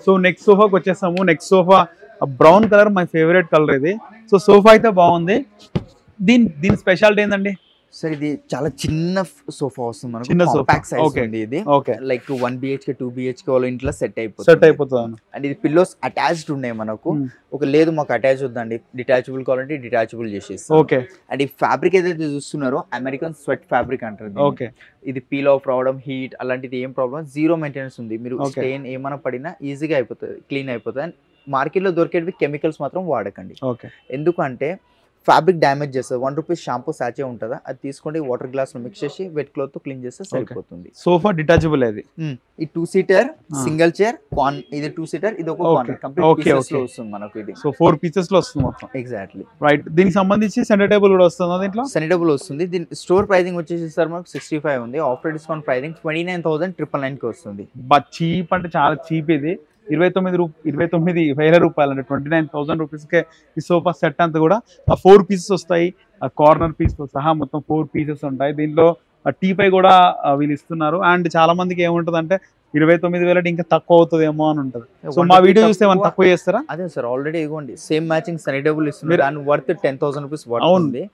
So next సోఫాకి వచ్చేసాము. Next sofa brown colour, my favourite colour ఇది. So sofa అయితే బాగుంది. దీని స్పెషాలిటీ ఏంటండి? సార్ ఇది చాలా చిన్న సోఫా వస్తుంది మనకు, చిన్న కాంపాక్ట్ సైజ్ ఉంది ఇది. ఓకే, లైక్ 1 BHK 2 BHK వాళ్ళ ఇంట్లో సెట్ అయిపోతుంది. అండ్ ఇది పిల్లోస్ అటాచ్డ్ ఉన్నాయి మనకు. ఒక లేదు మాకు అటాచ్ వద్దండి, డిటాచబుల్ కావాలంటే డిటాచబుల్ చేసేస్తాం. ఓకే. అండ్ ఈ ఫ్యాబ్రిక్ ఏదైతే చూస్తున్నారో అమెరికన్ స్వెట్ ఫ్యాబ్రిక్ అంటారు. ఓకే. ఇది పీల్ ఆఫ్ రావడం, హీట్ అలాంటిది ఏం ప్రాబ్లం, జీరో మెయింటెనెన్స్ ఉంది. మీరు స్టెయిన్ ఏమైనా పడినా ఈజీగా అయిపోతుంది, క్లీన్ అయిపోతుంది. అండ్ మార్కెట్లో దొరికేవి కెమికల్స్ మాత్రం వాడకండి. ఓకే. ఎందుకంటే ఫ్యాబ్రిక్ డ్యామేజ్ చేస్తుంది. 1 రూపీ షాంపూ సాచే ఉంటుందా, అది తీసుకోండి, వాటర్ గ్లాస్ లో మిక్స్ చేసి వెట్ క్లాత్ తో క్లీన్ చేస్తే సరిపోతుంది. సోఫా డిటాచబుల్ అది. ఈ 2 సీటర్ సింగిల్ చైర్, ఇది 2 సీటర్, ఇది ఒక కార్నర్, కంప్లీట్ పీసెస్ లో వస్తుంది మనకు ఇది. సో 4 పీసెస్ లో వస్తుంది మొత్తం. Exactly right. దీనికి సంబంధించి సెంటర్ టేబుల్ కూడా వస్తుంది దీంట్లో. సెంటర్ టేబుల్ వస్తుంది. దీని స్టోర్ ప్రైసింగ్ వచ్చేసి సార్ మనకు 65 ఉంది. ఆఫర్ డిస్కౌంట్ ప్రైసింగ్ 29,999 కి వస్తుంది. బట్ చీప్ అంటే చాలా చీప్ ఇది. 29,000 రూపాయలు అంటే 29,000 రూపీస్కే ఈ సోఫా సెట్ అంతా కూడా 4 పీసెస్ వస్తాయి. కార్నర్ పీస్ తో సహా మొత్తం 4 పీసెస్ ఉంటాయి. దీంట్లో టీపై కూడా వీళ్ళు ఇస్తున్నారు. అండ్ చాలా మందికి ఏముంటది అంటే 29,000 ఇంకా తక్కువ అవుతుందేమో అని ఉంటది. సో మా వీడియో చూస్తే ఏమైనా తక్కువ చేస్తారా? అదే సార్, ఆల్రెడీ ఇవ్వండి సేమ్ మ్యాచింగ్ సెంటర్ టేబుల్ ఇస్తున్నారు. దాని వర్త్ 10,000 రూపీస్ ఉంది.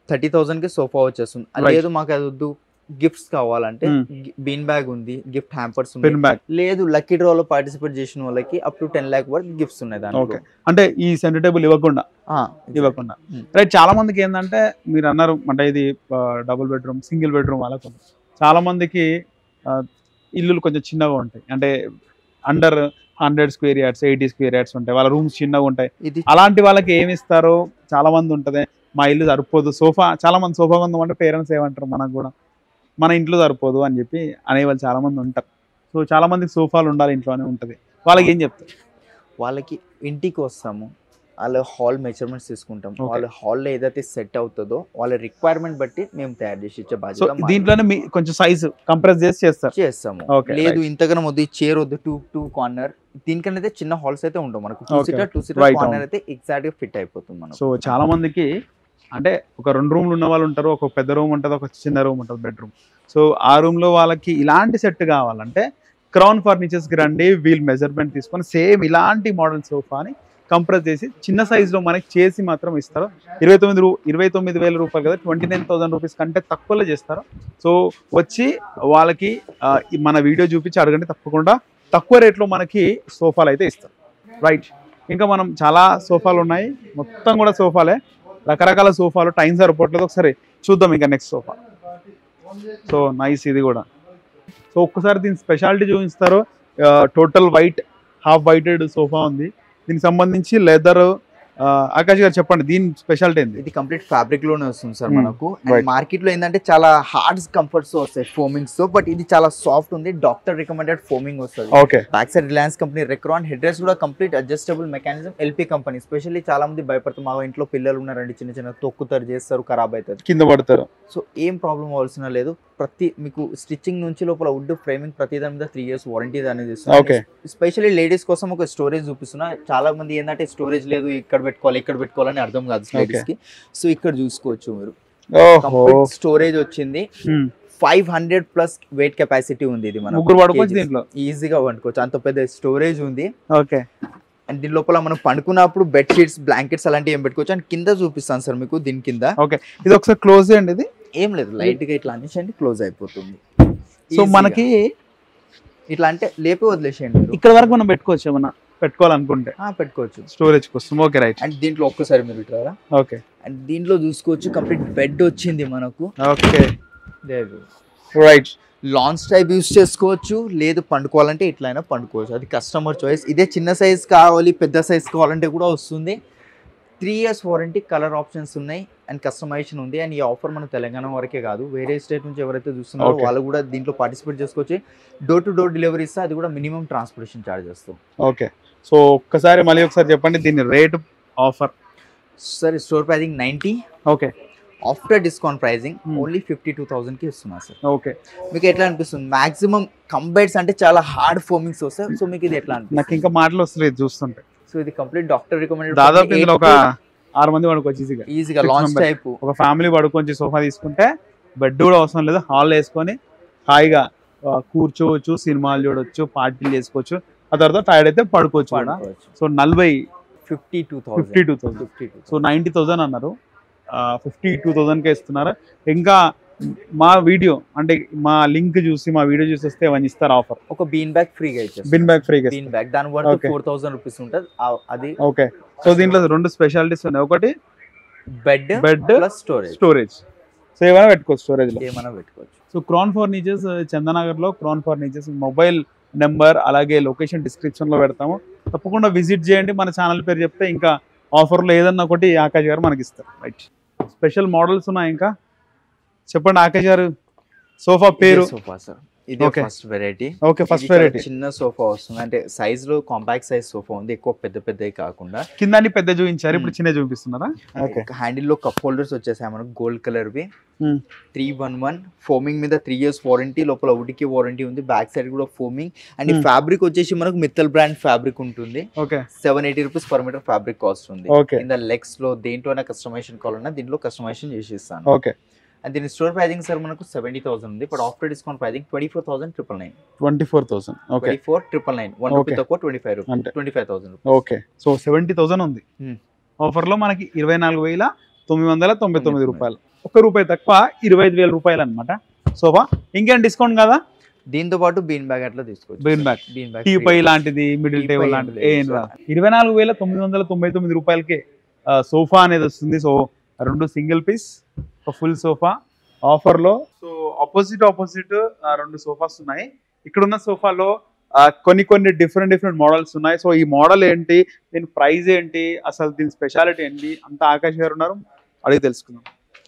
30,000 కి సోఫా వచ్చేస్తుంది. లేదు మాకు అది వద్దు, గిఫ్ట్స్ కావాలంటే బీన్ బ్యాగ్ ఉంది, గిఫ్ట్ హ్యాంపర్స్ ఉంది. లేదు లక్కీ డ్రా లో పార్టిసిపేట్ చేసిన వాళ్ళకి అప్ టు 10 lakh వరకు గిఫ్ట్స్ ఉన్నాయి దాంట్లో. అంటే ఈ సెంటర్ టేబుల్ ఇవ్వకుండా రైట్. చాలా మందికి ఏంటంటే మీరు అన్నారు అంటే ఇది డబుల్ బెడ్రూమ్, సింగిల్ బెడ్రూమ్ వాళ్ళకు చాలా మందికి ఇల్లులు కొంచెం చిన్నగా ఉంటాయి. అంటే under 100 square yards 80 square yards ఉంటాయి, వాళ్ళ రూమ్స్ చిన్నగా ఉంటాయి. అలాంటి వాళ్ళకి ఏమి ఇస్తారు? చాలా మంది ఉంటది మా ఇల్లు సరిపోదు, సోఫా చాలా మంది సోఫా కొందాం అంటే పేరెంట్స్ ఏమంటారు, మనకు కూడా మన ఇంట్లో సరిపోదు అని చెప్పి అనేవాళ్ళు చాలా మంది ఉంటారు. సో చాలా మందికి సోఫాలు ఉండాలి ఇంట్లోనే ఉంటుంది. వాళ్ళకి ఏం చెప్తారు? వాళ్ళకి ఇంటికి వస్తాము, వాళ్ళ హాల్ మెజర్మెంట్స్ తీసుకుంటాం, వాళ్ళ హాల్లో ఏదైతే సెట్ అవుతుందో వాళ్ళ రిక్వైర్మెంట్ బట్టి మేము తయారు చేసి ఇచ్చే బాధ్యత. దీంట్లోనే కొంచెం సైజ్ కంప్రెస్ చేసి చేస్తాము. లేదు ఇంతకన్నా వద్దు, చైర్ వద్దు, 2 కార్నర్, దీనికన్నా అయితే చిన్న హాల్స్ అయితే ఉంటాం మనకు. 2 సీటర్ కార్నర్ అయితే ఎగ్జాక్ట్ గా ఫిట్ అయిపోతుంది మనకు. సో చాలా మందికి అంటే ఒక 2 రూమ్లు ఉన్న వాళ్ళు ఉంటారు, ఒక పెద్ద రూమ్ ఉంటుంది, ఒక చిన్న రూమ్ ఉంటుంది, బెడ్రూమ్. సో ఆ రూమ్ లో వాళ్ళకి ఇలాంటి సెట్ కావాలంటే క్రౌన్ ఫర్నిచర్స్ కి రండి, వీల్ మెజర్మెంట్ తీసుకొని సేమ్ ఇలాంటి మోడల్ సోఫాని కంప్రెస్ చేసి చిన్న సైజ్ లో మనకి చేసి మాత్రం ఇస్తారు. 29,000 రూపాయలు కదా, 29,000 రూపీస్ కంటే తక్కువలో చేస్తారు. సో వచ్చి వాళ్ళకి మన వీడియో చూపించి అడగండి, తప్పకుండా తక్కువ రేట్లో మనకి సోఫాలు అయితే ఇస్తారు. రైట్. ఇంకా మనం చాలా సోఫాలు ఉన్నాయి, మొత్తం కూడా సోఫాలే, రకరకాల సోఫాలు. టైం సరిపోవట్లేదు, ఒకసారి చూద్దాం ఇంకా నెక్స్ట్ సోఫా. సో నైస్ ఇది కూడా. సో ఒక్కసారి దీని స్పెషాలిటీ చూపిస్తారు. Total white, half waited sofa ఉంది. దీనికి సంబంధించి లెదర్, ఆకాష్ గారు చెప్పండి దీని స్పెషాలిటీ ఏంటి? ఇది కంప్లీట్ ఫ్యాబ్రిక్ లోనే వస్తుంది సార్ మనకు. మార్కెట్ లో ఏంటంటే చాలా హార్డ్ కంఫర్ట్స్ వస్తాయి ఫోమింగ్స్ తో, బట్ ఇది చాలా సాఫ్ట్ ఉంది. డాక్టర్ రికమెండెడ్ ఫోమింగ్ వస్తుంది. Back side Reliance company Recron head rest కూడా complete adjustable mechanism, LP company. Specially చాలా మంది భయపడతారు, మా ఇంట్లో పిల్లలు ఉన్నారండి, చిన్న చిన్న తొక్కుతారు, చేస్తారు, ఖరాబ్ అవుతారు, కింద పడతారు. సో ఏం ప్రాబ్లం అవ్వాల్సిన లేదు. ప్రతి మీకు స్టిచ్చింగ్ నుంచి లోపల వుడ్ ఫ్రేమింగ్ ప్రతి దాని మీద 3 years వారంటీ అనేది ఇస్తుంది. స్పెషల్లీ లేడీస్ కోసం ఒక స్టోరేజ్ చూపిస్తున్నా. చాలా మంది ఏంటంటే స్టోరేజ్ లేదు, ఇక్కడ పెట్టుకోవాలని అర్థం కాదు లేడీస్ కి. సో ఇక్కడ చూసుకోవచ్చు మీరు, కంప్లీట్ స్టోరేజ్ వచ్చింది. 500+ వెయిట్ కెపాసిటీ ఉంది. ఇది మనం ఈజీగా వండుకోవచ్చు, అంత పెద్ద స్టోరేజ్ ఉంది. అండ్ దీని లోపల మనం పండుకున్నప్పుడు బెడ్ షీట్స్, బ్లాంకెట్స్ అలాంటివి ఏం పెట్టుకోవచ్చు. అండ్ కింద చూపిస్తాను సార్ మీకు, దీని కింద ఇది ఒకసారి క్లోజ్ చేయండి. ఇది ఏం లేదు, లైట్ గా ఇట్లా అనేసి క్లోజ్ అయిపోతుంది. సో మనకి ఇట్లా అంటే లేపి వదిలేసేయండి. ఇక్కడ వరకు మనం పెట్టుకోవచ్చు, ఏమన్నా పెట్టుకోవాలనుకుంటే పెట్టుకోవచ్చు, స్టోరేజ్ కోసం. Okay right. అండ్ దీంట్లో ఒక్కసారి మీరు ఇట్లా అండ్ దీంట్లో చూసుకోవచ్చు, కంప్లీట్ బెడ్ వచ్చింది మనకు. Okay right. Launch type use చేసుకోవచ్చు, లేదు పండుకోవాలంటే ఇట్లయినా పండుకోవచ్చు, అది కస్టమర్ చాయిస్. ఇదే చిన్న సైజ్ కావాలి, పెద్ద సైజ్ కావాలంటే కూడా వస్తుంది. 3 years వారంటీ, కలర్ ఆప్షన్స్ ఉన్నాయి, అండ్ కస్టమైజేషన్ ఉంది. అండ్ ఈ ఆఫర్ మన తెలంగాణ వరకే కాదు, వేరే స్టేట్ నుంచి ఎవరైతే చూస్తున్నారో వాళ్ళు కూడా దీంట్లో పార్టిసిపేట్ చేసుకోవచ్చు. డోర్ టు డోర్ డెలివరీ ఇస్తే అది కూడా మినిమం ట్రాన్స్పోర్టేషన్ చార్జ్ చేస్తాం. ఓకే. సో ఒక్కసారి మళ్ళీ ఒకసారి చెప్పండి దీని rate, offer. Sir store pricing 90. Okay. After discount pricing only 52,000 కి ఇస్తున్నా సార్. ఓకే. మీకు ఎట్లా అనిపిస్తుంది? మాక్సిమం కంబైట్స్ అంటే చాలా హార్డ్ ఫోమింగ్స్ వస్తాయి. సో మీకు ఇది ఎట్లా అనిపిస్తుంది? నాకు ఇంకా మాటలు వస్తలేదు చూస్తుంటే. సో ఇది కంప్లీట్ డాక్టర్ రికమెండెడ్. దాదాపు ఇందులో ఒక 6 మంది పడుకోవచ్చు ఈజీగా. లాంచ్ టైప్ ఒక ఫ్యామిలీ పడుకోవచ్చు. సోఫా తీసుకుంటే బెడ్ కూడా అవసరం లేదు, హాల్ వేసుకొని హాయిగా కూర్చోవచ్చు, సినిమాలు చూడవచ్చు, పార్టీలు చేసుకోవచ్చు. ఆ తర్వాత టైర్డ్ అయితే పడుకోవచ్చు కూడా. సో 52,000 సో 90,000 అన్నారు, 52,000కే ఇస్తున్నారు. ఇంకా మా వీడియో అంటే మా లింక్ చూసి మా వీడియో చూసి వస్తే ఏమని ఇస్తారు ఆఫర్? ఒక బీన్ బ్యాగ్ ఫ్రీగా ఇచ్చేస్తారు. బిన్ బ్యాగ్ ఫ్రీగా బీన్ బ్యాగ్ దాని వర్త్ 4,000 రూపీస్ ఉంటుంది అది. ఓకే, సో దీంట్లో 2 స్పెషాలిటీస్ ఉన్నాయి. ఒకటి బెడ్ ప్లస్ స్టోరేజ్. సో ఏమైనా పెట్టుకోవచ్చు, స్టోరేజ్ లో ఏమైనా పెట్టుకోవచ్చు. సో క్రౌన్ ఫర్నిచర్స్ చందనగర్ లో క్రౌన్ ఫర్నిచర్స్ మొబైల్ నెంబర్ అలాగే లొకేషన్ డిస్క్రిప్షన్ లో పెడతాము, తప్పకుండా విజిట్ చేయండి. మన ఛానల్ పేరు చెప్తే ఇంకా ఆఫర్లో ఏదన్నా ఒకటి ఆకాష్ గారు మనకి ఇస్తారు. రైట్, స్పెషల్ మోడల్స్ ఉన్నాయి ఇంకా చెప్పండి ఆకాష్ గారు. సోఫా పేరు? సోఫా సార్, ఇది first variety. Okay, first variety. చిన్న సోఫా వస్తుంది, అంటే సైజ్ లో కాంపాక్ట్ సైజ్ సోఫా ఉంది, ఎక్కువ పెద్దవి కాకుండా. కింద అన్ని పెద్ద చూపించారు, ఇప్పుడు చిన్న చూపిస్తున్నారా? ఓకే, హ్యాండిల్ లో కప్ హోల్డర్స్ వచ్చేసాయి మనకు గోల్డ్ కలర్ వి. 311 ఫోమింగ్ మీద 3 years వారంటీ, లోపల వుడ్కి వారంటీ ఉంది, బ్యాక్ సైడ్ కూడా ఫోమింగ్. అండ్ ఈ ఫ్యాబ్రిక్ వచ్చేసి మనకు మిత్తల్ బ్రాండ్ ఫ్యాబ్రిక్ ఉంటుంది. Okay, 780 rupees per metre fabric cost ఉంది. ఓకే, కింద లెగ్స్ లో దేంట్లో కస్టమైజేషన్ కావాలన్నా దీంట్లో కస్టమైజేషన్ చేసి ఇస్తాను. ఓకే, అండ్ దీని స్టోర్ ప్రైజింగ్ సార్ మనకు 70,000 ఉంది, but after discount pricing 24,999. 24,000. Okay, 24,999, 1 rupee తక్కువ 25 రూపీస్, 25,000. ఓకే, సో 70,000 ఉంది. ఆఫర్ లో మనకి 24,999 రూపాయలు, ₹1 తక్కువ 25,000 రూపాయలు అనమాట సోఫా. ఇంకేం డిస్కౌంట్ కదా? దీంతో పాటు బీన్ బ్యాగ్ అట్లా తీసుకోవచ్చు. బీన్ బ్యాగ్ టీ పై లాంటిది, మిడిల్ టేబుల్ లాంటిది ఏం రాదు. 24,999 రూపాయలకి సోఫా అనేది వస్తుంది. సో 2 సింగిల్ పీస్, ఒక ఫుల్ సోఫా ఆఫర్లో. సో ఆపోజిట్ 2 సోఫాస్ ఉన్నాయి. ఇక్కడ ఉన్న సోఫాలో కొన్ని డిఫరెంట్ మోడల్స్ ఉన్నాయి. సో ఈ మోడల్ ఏంటి, దీని ప్రైస్ ఏంటి, అసలు దీని స్పెషాలిటీ ఏంటి అంతా ఆకాష్ గారు ఉన్నారు, అడిగి తెలుసుకుందాం.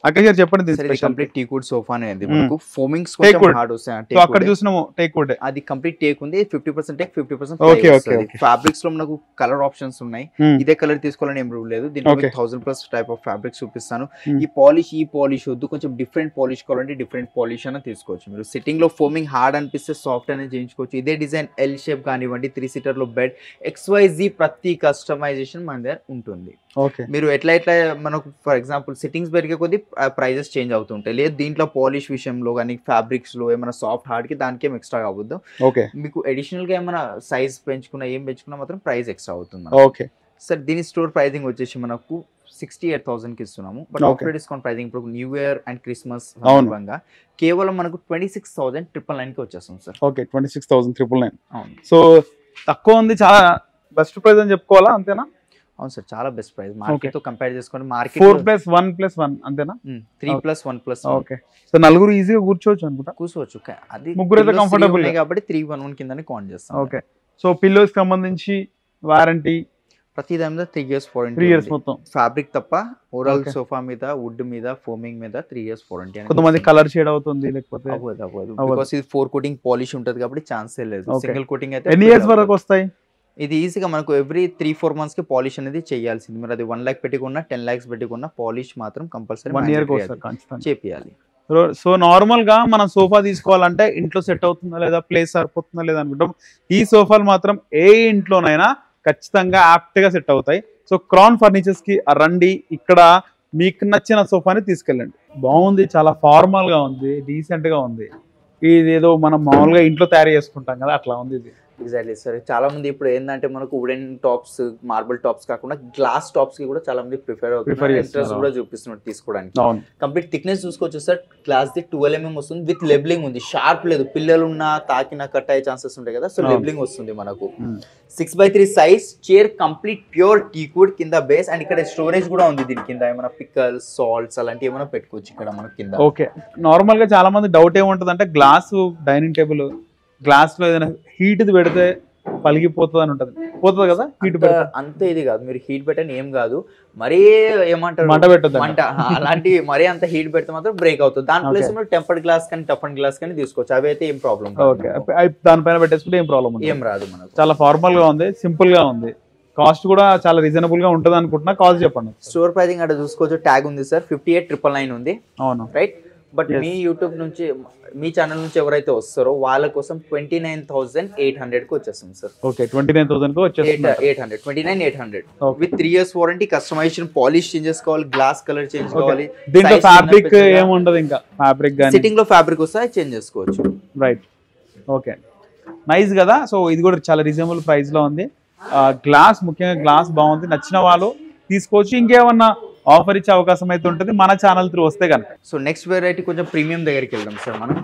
ఆకాష్ గారు చెప్పండి. కంప్లీట్ టేక్వుడ్ సోఫా అనేది మనకు ఫోమింగ్స్ కొంచెం హార్డ్ వస్తాయి. అక్కడ చూసినాము టేక్వుడ్, అది కంప్లీట్ టేక్ ఉంది. 50% టేక్, 50% ఓకే. ఓకే, ఫ్యాబ్రిక్స్ లో మనకు కలర్ ఆప్షన్స్ ఉన్నాయి. ఇదే కలర్ తీసుకోవాలని ఏం రూల్ లేదు. దీంట్లో 1000+ టైప్ ఆఫ్ ఫ్యాబ్రిక్స్ చూపిస్తాను. ఈ పాలిష్ వద్దు, కొంచెం డిఫరెంట్ పాలిష్ కావాలంటే డిఫరెంట్ పాలిష్ అని తీసుకోవచ్చు. మీరు సిట్టింగ్ లో ఫోమింగ్ హార్డ్ అనిపిస్తే సాఫ్ట్ అనేది చేయించుకోవచ్చు. ఇదే డిజైన్ ఎల్ షేప్ కానివ్వండి, 3 seater లో బెడ్, XYZ ప్రతి కస్టమైజేషన్ మన దగ్గర ఉంటుంది. మీరు ఎట్లా మనకు ఫర్ ఎగ్జాంపుల్ సిట్టింగ్స్ పెరిగే కొద్ది ప్రైజెస్ చేంజ్ అవుతుంటాయి. లేదు దీంట్లో పాలిష్ విషయంలో కానీ ఫ్యాబ్రిక్స్ లో ఏమైనా సాఫ్ట్ హార్డ్ కి దానికి ఏం ఎక్స్ట్రా అవ్వద్దు. మీకు అడిషనల్ గా ఏమైనా సైజ్ పెంచుకున్నా ఏం పెంచుకున్నా మాత్రం ప్రైస్ ఎక్స్ట్రా అవుతుంది. ఓకే సార్, దీని స్టోర్ ప్రైజింగ్ వచ్చేసి మనకు 68,000 కి ఇస్తున్నాము. బట్ ఆఫ్టర్ డిస్కౌంట్ ప్రైజింగ్ ఇప్పుడు న్యూ ఇయర్ అండ్ క్రిస్మస్ సందర్భంగా కేవలం మనకు 26,999 కి వచ్చేస్తాం సార్. ఓకే, 26,999. అవును, సో తక్కువ ఉంది, చాలా బెస్ట్ ప్రైస్ అని చెప్పుకోవాలా, అంతేనా? అవును సార్, చాలా బెస్ట్ ప్రైస్ మార్కెట్ తో కంపేర్ చేసుకొని. మార్కెట్ 4+1+1 అంతేనా? 3+1+1. ఓకే, సో నలుగురు ఈజీగా కూర్చోవచ్చు అనుకుంటా. కూర్చోవచ్చు, అది ముగ్గురు అయితే కంఫర్టబుల్ కాబట్టి 311 కిందనే కౌంట్ చేస్తాం. ఓకే, సో పిల్లోస్ సంబంధించి వారంటీ ప్రతి దాని మీద 3 years వారంటీ. 3 years మొత్తం ఫ్యాబ్రిక్ తప్ప ఓవరాల్ సోఫా మీద, వుడ్ మీద, ఫోమింగ్ మీద 3 years వారంటీ. కొంతమంది కలర్ షేడ్ అవుతుంది, లేకపోతే అవ్వదు బికాస్ ఇది 4 coating పాలిష్ ఉంటది కాబట్టి ఛాన్సే లేదు. సింగిల్ కోటింగ్ అయితే ఎన్ని ఇయర్స్ వరకు వస్తాయి? ఇది ఈజీగా మనకు ఎవ్రీ 3-4 months కి పాలిష్ అనేది చేయాల్సింది. మీరు అది 1 lakh పెట్టుకున్నా 10 lakhs పెట్టుకున్నా పాలిష్ మాత్రం కంపల్సరీ 1 year చేపియాలి. సో నార్మల్ గా మనం సోఫా తీసుకోవాలంటే ఇంట్లో సెట్ అవుతుందా లేదా, ప్లేస్ సరిపోతుందా లేదా అనుకుంటాం. ఈ సోఫాలు మాత్రం ఏ ఇంట్లోనైనా ఖచ్చితంగా యాప్ట్ గా సెట్ అవుతాయి. సో క్రౌన్ ఫర్నిచర్స్ కి రండి, ఇక్కడ మీకు నచ్చిన సోఫాని తీసుకెళ్ళండి. బాగుంది, చాలా ఫార్మల్ గా ఉంది, డీసెంట్ గా ఉంది. ఇది ఏదో మనం మామూలుగా ఇంట్లో తయారు చేసుకుంటాం కదా, అట్లా ఉంది ఇది. ఎగ్జాక్ట్లీ సార్, చాలా మంది ఇప్పుడు ఏంటంటే మనకు వుడెన్ టాప్స్, మార్బుల్ టాప్స్ కాకుండా గ్లాస్ టాప్స్ కి కూడా చాలా మంది ప్రిఫర్ అవుతున్నారు, ఇంట్రెస్ట్ కూడా చూపిస్తున్నారు తీసుకోవడానికి. కంప్లీట్ థిక్నెస్ చూసుకోవచ్చు సార్, గ్లాస్ ది 12 mm వస్తుంది, విత్ లెబలింగ్ ఉంది. షార్ప్ లేదు, పిల్లలు ఉన్న తాకిన కట్ అయ్యే ఛాన్సెస్ ఉంటాయి కదా, సో లెబలింగ్ వస్తుంది మనకు. 6x3 size chair, complete pure teakwood కింద బేస్. అండ్ ఇక్కడ స్టోరేజ్ కూడా ఉంది దీని కింద, ఏమైనా పిక్కల్స్, సాల్ట్స్ అలాంటివి ఏమైనా పెట్టుకోవచ్చు ఇక్కడ మన కింద. ఓకే, నార్మల్ గా చాలా మంది డౌట్ ఏముంటది అంటే గ్లాస్ డైనింగ్ టేబుల్, గ్లాస్ లో ఏదైనా హీట్ పెడితే పలిగిపోతుంది అని ఉంటది, పోతుంది కదా హీట్ పెడితే? అంతే ఇది కాదు, మీరు హీట్ పెట్టని ఏం కాదు, మరీ ఏమంటారు మంట పెట్టదు, మంట అలాంటి మరీ అంత హీట్ పెడితే మాత్రం బ్రేక్ అవుతుంది. దాని ప్లేస్ మీరు టెంపర్డ్ గ్లాస్ కానీ టఫన్ గ్లాస్ కానీ తీసుకోవచ్చు, అవి అయితే ఏం ప్రాబ్లం. ఓకే, దానిపైన పెట్టేసుకుంటే ఏం ప్రాబ్లం ఏం రాదు మనకు. చాలా ఫార్మల్ గా ఉంది, సింపుల్ గా ఉంది, కాస్ట్ కూడా చాలా రీజనబుల్ గా ఉంటుంది అనుకుంటున్నా. కాస్ట్ చెప్పండి. స్టోర్ ప్రైజింగ్ అక్కడ చూసుకోవచ్చు, ట్యాగ్ ఉంది సార్, 58,999 ఉంది. అవును రైట్, బట్ మీ యూట్యూబ్ నుంచి, మీ ఛానల్ నుంచి ఎవరైతే వస్తారో వాళ్ళ కోసం 29,800 కి వచ్చేస్తుంది సార్. ఓకే, 29,000 కి వచ్చేస్తుంది. 29,800 with 3 years warranty. Customization, polish change చేసుకోవాలి, గ్లాస్ కలర్ చేంజ్ కావాలి. దీంట్లో ఫ్యాబ్రిక్ ఏముండదు, ఇంకా ఫ్యాబ్రిక్ గాని సిట్టింగ్ లో ఫ్యాబ్రిక్ వస్తే చేంజ్ చేసుకోవచ్చు. Right, okay. నైస్ కదా. సో ఇది కూడా చాలా రీజనబుల్ ప్రైస్ లో ఉంది. గ్లాస్, ముఖ్యంగా గ్లాస్ బాగుంది, నచ్చిన వాళ్ళు తీసుకోవచ్చు. ఇంకేమన్నా ఆఫర్ ఇచ్చే అవకాశం అయితే ఉంటుంది మన ఛానల్ త్రూ వస్తే కనుక. సో నెక్స్ట్ వెరైటీ కొంచెం ప్రీమియం దగ్గరికి వెళ్దాం సార్. మనం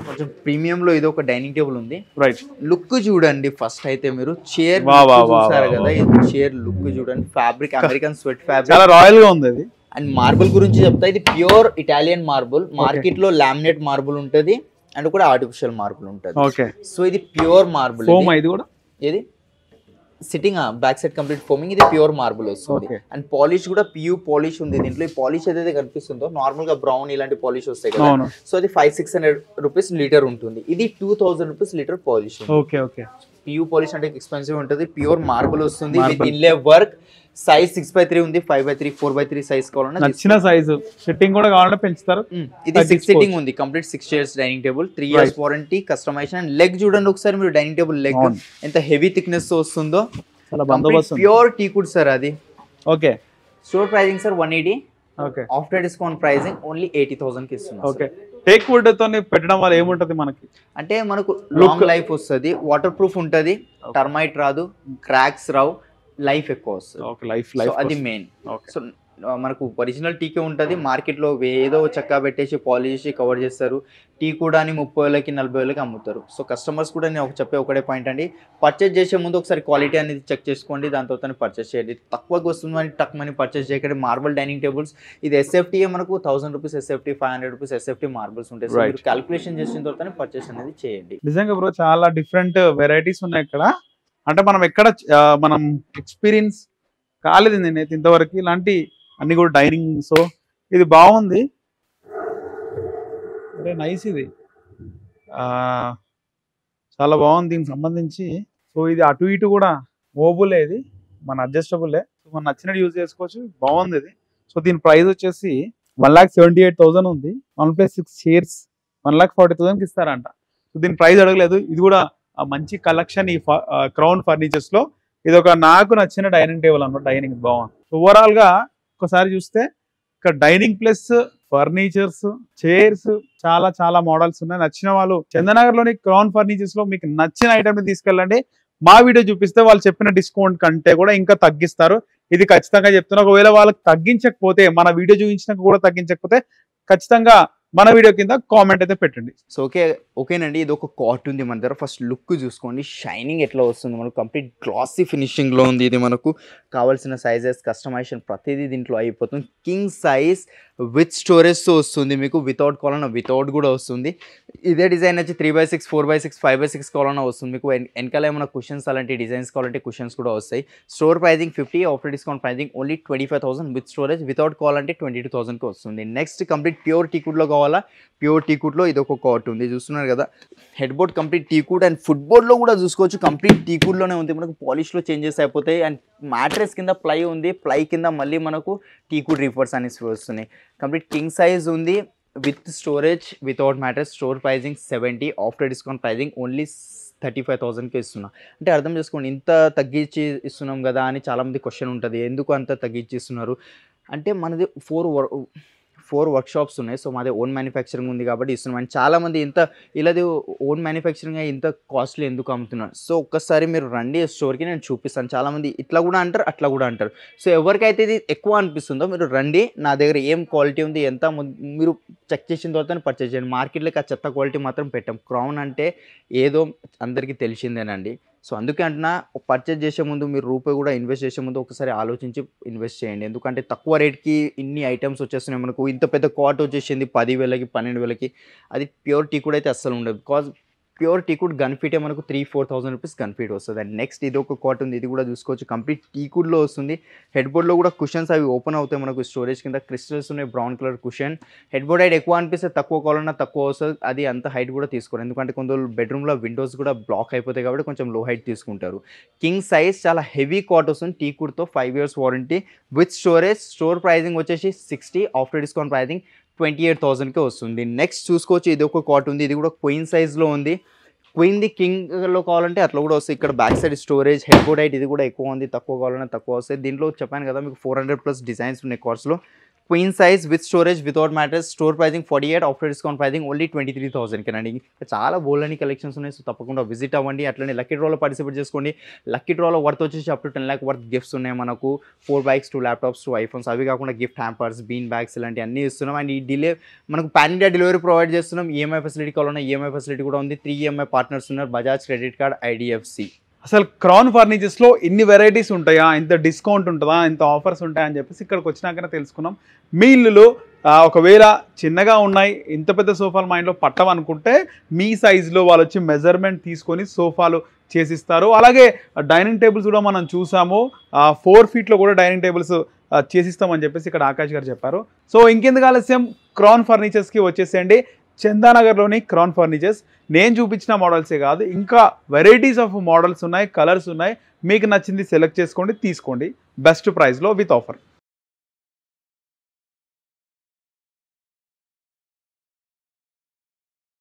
కొంచెం ప్రీమియం లో ఇది ఒక డైనింగ్ టేబుల్ ఉంది. రైట్, లుక్ చూడండి ఫస్ట్ అయితే మీరు. చైర్ చూసారు కదా, ఇది చైర్ లుక్ చూడండి. ఫ్యాబ్రిక్ అమెరికన్ స్వెట్ ఫ్యాబ్రిక్, చాలా రాయల్ గా ఉంది. ఇది అండ్ మార్బుల్ గురించి చెప్తా, ఇది ప్యూర్ ఇటాలియన్ మార్బుల్. మార్కెట్ లో లామినేట్ మార్బుల్ ఉంటది అండ్ కూడా ఆర్టిఫిషియల్ మార్బుల్ ఉంటది. ఓకే, సో ఇది ప్యూర్ మార్బుల్. ఇది కూడా ఏది sitting back side complete foaming, ఇది ప్యూర్ మార్బుల్ వస్తుంది. అండ్ పాలిష్ కూడా ప్యూ పాలిష్ ఉంది దీంట్లో. ఈ పాలిష్ ఏదైతే కనిపిస్తుందో నార్మల్ గా బ్రౌన్ ఇలాంటి పాలిష్ వస్తాయి కదా, సో అది 500-600 రూపీస్ లీటర్ ఉంటుంది. ఇది 2000 rupees litre polish. Okay okay, PU polish అంటే ఎక్స్పెన్సివ్ ఉంటుంది. ప్యూర్ మార్బుల్ వస్తుంది with inlay work. Size 6x3 ఉంది, 5x3, 4x3 సైజ్ కావాలన్నా నచ్చిన సైజు. సిట్టింగ్ కూడా కావాలంటే పెంచుతారు. ఇది 6 సిట్టింగ్ ఉంది, complete 6 chairs dining table, 3 years warranty, customization. And leg చూడండి ఒకసారి మీరు, డైనింగ్ టేబుల్ లెగ్ ఎంత హెవీ థిక్నెస్ తో వస్తుందో. ప్యూర్ టీకుడ్ సార్ అది. Okay, store pricing sir 180. Okay, after discount pricing only 80,000 కి ఇస్తున్నాం. ఓకే, టేక్ వుడ్ తో పెట్టడం వల్ల ఏముంటది మనకి అంటే, మనకు లాంగ్ లైఫ్ వస్తుంది, వాటర్ ప్రూఫ్ ఉంటది, టర్మైట్ రాదు, క్రాక్స్ రావు, లైఫ్ ఎక్కువ వస్తుంది. లైఫ్ అది మెయిన్. సో మనకు ఒరిజినల్ టీకే ఉంటుంది. మార్కెట్లో ఏదో చక్కా పెట్టేసి పాలిష్ చేసి కవర్ చేస్తారు. టీ కూడా 30,000కి 40,000కి అమ్ముతారు. సో కస్టమర్స్ కూడా నేను చెప్పే ఒకటే పాయింట్ అండి, పర్చేస్ చేసే ముందు ఒకసారి క్వాలిటీ అనేది చెక్ చేసుకోండి, దాని తర్వాత పర్చేస్ చేయండి. తక్కువగా వస్తుందని టక్మని పర్చేస్ చేయకండి. మార్బుల్ డైనింగ్ టేబుల్స్ ఇది ఎస్ఎఫ్టీఏ మనకు 1000 rupees SFT, 500 rupees SFT marbles ఉంటాయి. సో మీరు క్యాల్కులేషన్ చేసిన తర్వాత పర్చేస్ అనేది చేయండి. నిజంగా బ్రో చాలా డిఫరెంట్ వెరైటీస్ ఉన్నాయి ఇక్కడ. అంటే మనం ఎక్కడ మనం ఎక్స్పీరియన్స్ కాలేదు నేనైతే ఇంతవరకు ఇలాంటి అన్ని కూడా డైనింగ్. సో ఇది బాగుంది, అరే నైస్, ఇది చాలా బాగుంది దీనికి సంబంధించి. సో ఇది అటు ఇటు కూడా మూవబులే, ఇది మన అడ్జస్టబులే, సో మనం నచ్చినట్టు యూజ్ చేసుకోవచ్చు. బాగుంది ఇది. సో దీని ప్రైస్ వచ్చేసి 1,78,000 ఉంది. 1+6 చైర్స్ 1,40,000కి ఇస్తారంట. సో దీని ప్రైస్ అడగలేదు. ఇది కూడా మంచి కలెక్షన్ ఈ క్రౌన్ ఫర్నిచర్స్ లో. ఇది ఒక నాకు నచ్చిన డైనింగ్ టేబుల్ అన్నమాట. డైనింగ్ బాగుంది. ఓవరాల్ గా ఒకసారి చూస్తే ఇక్కడ డైనింగ్ ప్లస్ ఫర్నిచర్స్, చైర్స్ చాలా చాలా మోడల్స్ ఉన్నాయి. నచ్చిన వాళ్ళు చందనగర్ లోని క్రౌన్ ఫర్నిచర్స్ లో మీకు నచ్చిన ఐటమ్ ని తీసుకెళ్ళండి. మా వీడియో చూపిస్తే వాళ్ళు చెప్పిన డిస్కౌంట్ కంటే కూడా ఇంకా తగ్గిస్తారు. ఇది ఖచ్చితంగా చెప్తున్నా. ఒకవేళ వాళ్ళకి తగ్గించకపోతే, మన వీడియో చూపించినాక కూడా తగ్గించకపోతే ఖచ్చితంగా మన వీడియో కింద కామెంట్ అయితే పెట్టండి. సో ఓకేనండి, ఇది ఒక కాట్ ఉంది మన దగ్గర. ఫస్ట్ లుక్ చూసుకోండి, షైనింగ్ ఎట్లా వస్తుంది మనకు, కంప్లీట్ గ్లాసీ ఫినిషింగ్ లో ఉంది. ఇది మనకు కావాల్సిన సైజెస్, కస్టమైజేషన్ ప్రతిదీ దీంట్లో అయిపోతుంది. కింగ్ సైజ్ విత్ స్టోరేజ్ తో వస్తుంది మీకు. వితౌట్ కావాలన్నా వితౌట్ కూడా వస్తుంది. ఇదే డిజైన్ వచ్చి 3x6, 4x6, 5x6 కావాలన్నా వస్తుంది మీకు. వెనకాల ఏమైనా కుషన్స్ అలాంటి డిజైన్స్ కావాలంటే కుషన్స్ కూడా వస్తాయి. Store pricing 50, after discount pricing only 25,000 with storage. Without కావాలంటే 22,000కి వస్తుంది. నెక్స్ట్ కంప్లీట్ ప్యూర్ టీకుడ్ లో కావాలా, ప్యూర్ టీకుడ్ లో ఇది ఒక కాట్ ఉంది, చూస్తున్నారు కదా. Head board complete టీకుడ్, and footboard లో కూడా చూసుకోవచ్చు కంప్లీట్ టీకుడ్ లోనే ఉంది. మనకు పాలిష్ లో చేంజెస్ అయిపోతాయి. అండ్ మ్యాట్రెస్ కింద ప్లై ఉంది, ప్లై కింద మళ్ళీ మనకు టీకుడ్ రిఫర్స్ అనేసి వస్తున్నాయి. కంప్లీట్ కింగ్ సైజ్ ఉంది with storage, without mattress. Store pricing 70, after discount pricing only 35,000కి ఇస్తున్నా. అంటే అర్థం చేసుకోండి, ఇంత తగ్గించి ఇస్తున్నాం కదా అని చాలామంది క్వశ్చన్ ఉంటుంది, ఎందుకు అంత తగ్గించి ఇస్తున్నారు అంటే. మనది 4 వర్క్షాప్స్ ఉన్నాయి. సో మాది ఓన్ మ్యానుఫ్యాక్చరింగ్ ఉంది కాబట్టి ఇస్తున్నాం. అండ్ చాలామంది ఇలాది ఓన్ మ్యానుఫ్యాక్చరింగ్ ఇంత కాస్ట్లీ ఎందుకు అమ్ముతున్నారు. సో ఒక్కసారి మీరు రండి స్టోర్కి, నేను చూపిస్తాను. చాలామంది ఇట్లా కూడా అంటారు, అట్లా కూడా అంటారు. సో ఎవరికైతే ఇది ఎక్కువ అనిపిస్తుందో మీరు రండి, నా దగ్గర ఏం క్వాలిటీ ఉంది ఎంత మీరు చెక్ చేసిన తర్వాత పర్చేజ్ చేయండి. మార్కెట్లోకి ఆ చెత్త క్వాలిటీ మాత్రం పెట్టాం. క్రౌన్ అంటే ఏదో అందరికీ తెలిసిందేనండి. సో అందుకే అంటున్నా, పర్చేజ్ చేసే ముందు మీరు రూపాయి కూడా ఇన్వెస్ట్ చేసే ముందు ఒకసారి ఆలోచించి ఇన్వెస్ట్ చేయండి. ఎందుకంటే తక్కువ రేట్కి ఇన్ని ఐటమ్స్ వచ్చేస్తున్నాయి మనకు. ఇంత పెద్ద కాట్ వచ్చేసింది 10,000కి 12,000కి. అది ప్యూర్ టీ కూడా అయితే అస్సలు ఉండదు. బికాజ్ ప్యూర్ టీకుడ్ గన్ ఫీటే మనకు 3-4,000 రూపీస్ గన్ ఫీట్ వస్తుంది. అండ్ నెక్స్ట్ ఇది ఒక కాట్ ఉంది, ఇది కూడా చూసుకోవచ్చు. కంప్లీట్ టీకుడ్లో వస్తుంది. హెడ్ బోర్డ్లో కూడా కుషన్స్ అవి ఓపెన్ అవుతాయి మనకు. స్టోరేజ్ కింద క్రిస్టల్స్ ఉన్నాయి, brown colour cushion. Head board height ఎక్కువ అనిపిస్తే తక్కువ కావాలన్నా తక్కువ వస్తుంది. అది అంత హైట్ కూడా తీసుకోరు, ఎందుకంటే కొందరు బెడ్రూమ్లో విండోస్ కూడా బ్లాక్ అయిపోతాయి కాబట్టి కొంచెం లో హైట్ తీసుకుంటారు. కింగ్ సైజ్ చాలా హెవీ కాట్ వస్తుంది టీకుడ్తో, 5 years warranty with storage. Store pricing వచ్చేసి 60, ఆఫ్టర్ డిస్కౌంట్ ప్రైజింగ్ 28,000కే వస్తుంది. నెక్స్ట్ చూసుకోవచ్చు, ఇది ఒక కాట్ ఉంది, ఇది కూడా క్వీన్ సైజ్లో ఉంది. క్వీన్ది కింగ్లో కావాలంటే అట్లా కూడా వస్తాయి. ఇక్కడ back side storage, head board height ఇది కూడా ఎక్కువ ఉంది. తక్కువ కావాలన్నా తక్కువ వస్తాయి. దీంట్లో చెప్పాను కదా మీకు 400+ డిజైన్స్ ఉన్నాయి కార్స్లో. Queen size with storage without mattress, store pricing 48, after discount pricing only 23,000 అండి. చాలా బోల్డని కలెక్షన్స్ ఉన్నాయి. సో తప్పకుండా విజిట్ అవ్వండి. అట్లనే లక్కీ డ్రాలో పార్టిసిపేట్ చేసుకోండి. లక్కీ డ్రాలో వర్త్ వచ్చేసి up to 10 lakh worth gifts ఉన్నాయి మనకు. 4 bikes, 2 laptops, 2 iPhones, అవి కాకుండా గిఫ్ట్ హ్యాంపర్స్, బీన్ బ్యాగ్స్ ఇలాంటి అన్నీ ఇస్తున్నాం. అండ్ ఈ డిలే మనకు పాన్ ఇండియా డెలివరీ ప్రొవైడ్ చేస్తున్నాం. ఈఎంఐ ఫెసిలిటీ కావాలన్నా ఈఎంఐ ఫెసిలిటీ కూడా ఉంది. 3 EMI పార్ట్నర్స్ ఉన్నారు, బజాజ్ క్రెడిట్ కార్డ్, ఐడిఎఫ్సి. అసలు క్రౌన్ ఫర్నిచర్స్లో ఇన్ని వెరైటీస్ ఉంటాయా, ఇంత డిస్కౌంట్ ఉంటుందా, ఇంత ఆఫర్స్ ఉంటాయా అని చెప్పేసి ఇక్కడికి వచ్చినాకనే తెలుసుకున్నాం. మీ ఇల్లులో ఒకవేళ చిన్నగా ఉన్నాయి, ఇంత పెద్ద సోఫాలు మా ఇంట్లో పట్టవనుకుంటే మీ సైజులో వాళ్ళు వచ్చి మెజర్మెంట్ తీసుకొని సోఫాలు చేసిస్తారు. అలాగే డైనింగ్ టేబుల్స్ కూడా మనం చూసాము, 4 feetలో కూడా డైనింగ్ టేబుల్స్ చేసిస్తామని చెప్పేసి ఇక్కడ ఆకాష్ గారు చెప్పారు. సో ఇంకెందుకు ఆలస్యం, క్రౌన్ ఫర్నిచర్స్కి వచ్చేసేయండి. చందానగర్లోని క్రౌన్ ఫర్నిచర్స్. నేను చూపించిన మోడల్సే కాదు, ఇంకా వెరైటీస్ ఆఫ్ మోడల్స్ ఉన్నాయి, కలర్స్ ఉన్నాయి. మీకు నచ్చింది సెలెక్ట్ చేసుకోండి, తీసుకోండి బెస్ట్ ప్రైస్లో విత్ ఆఫర్.